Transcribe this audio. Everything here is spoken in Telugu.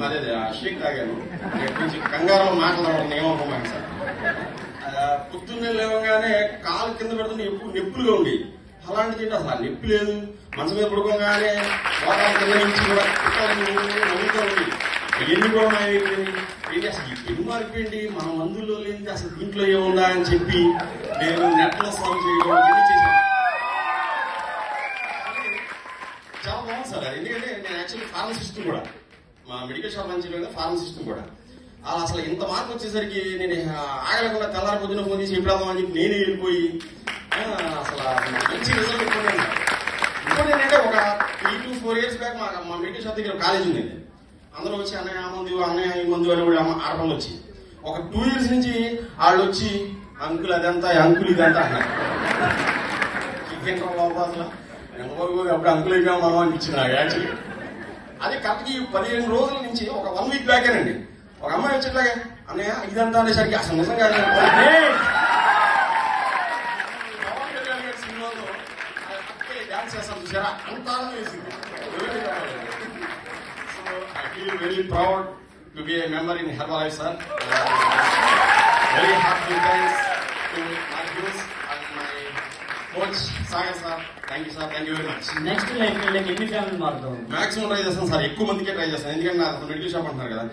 అదే షేక్ తాగాను. కొంచెం కంగారు మాట్లాడడం ఏమనుకోమాను సార్. పొద్దున్నే లేవగానే కాలు కింద పెడుతున్న ఎప్పుడు నొప్పులుగా ఉంది. అలాంటిది ఏంటి అసలు నొప్పి లేదు. మనసు మీద పడుకోగానే వారాల కింద నుంచి కూడా నవ్వుతూ ఉంది. ఎన్ని కూడా ఏంటి అసలు ఎన్ని మారిపోయింది, మన మందుల్లో లేనిది అసలు దీంట్లో ఏముందా అని చెప్పి నేను నెట్లో సాల్వ్ చేయడం ఇవన్నీ చేశాను. చాలా బాగుంది సార్. ఎందుకంటే నేను యాక్చువల్లీ ఫార్మసిస్ట్ కూడా, మా మెడికల్ షాప్ నుంచి ఫార్మసిస్ట్ కూడా. అసలు ఇంత మార్పు వచ్చేసరికి నేను ఆగలేకుండా తెల్లారి పొద్దున ఫోన్ చేసి ఎప్పుడు అని చెప్పి నేనే వెళ్ళిపోయి అసలు మంచి రిజల్ట్ ఇవ్వండి. ఇంకోటి ఏంటంటే ఒక 3 to 4 years బ్యాక్ మా మెడికల్ షాప్ దగ్గర కాలేజ్ ఉంది. అందరూ వచ్చి అన్నయ్య ఆ మందు అన్నయ్య ఈ మందు అని కూడా ఆడటం వచ్చి ఒక 2 years నుంచి వాళ్ళు వచ్చి అంకుల్ అదంతా అంకుల్ ఇదంతా అన్నారు. అసలు అప్పుడు అంకుల్ అయిపోయాం మనం అనిపించింది నాకు యాక్చువల్లీ. అది కరెక్ట్గా 15 రోజుల నుంచి ఒక 1 week బ్యాకేనండి ఒక అమ్మాయి వచ్చేట్లాగే అన్నయ్య ఇదంతా అనేసరికి అసలు నిజంగా సినిమాలో డాన్స్ చేస్తాను చూసారా, అంత ఆనందం వేసింది. So I feel very proud to be a member in Herbalife sir. Very happy thanks to my views and my coach Sagar sir. Thank you sir, thank you very much. Next life ఎన్ని ఫ్యామిలీ మారుతాం? మాక్సిమం ట్రై చేస్తాను సార్, ఎక్కువ మందికే ట్రై చేస్తాను. ఎందుకంటే నాకు మెడికల్ షాప్ అంటున్నారు కదా.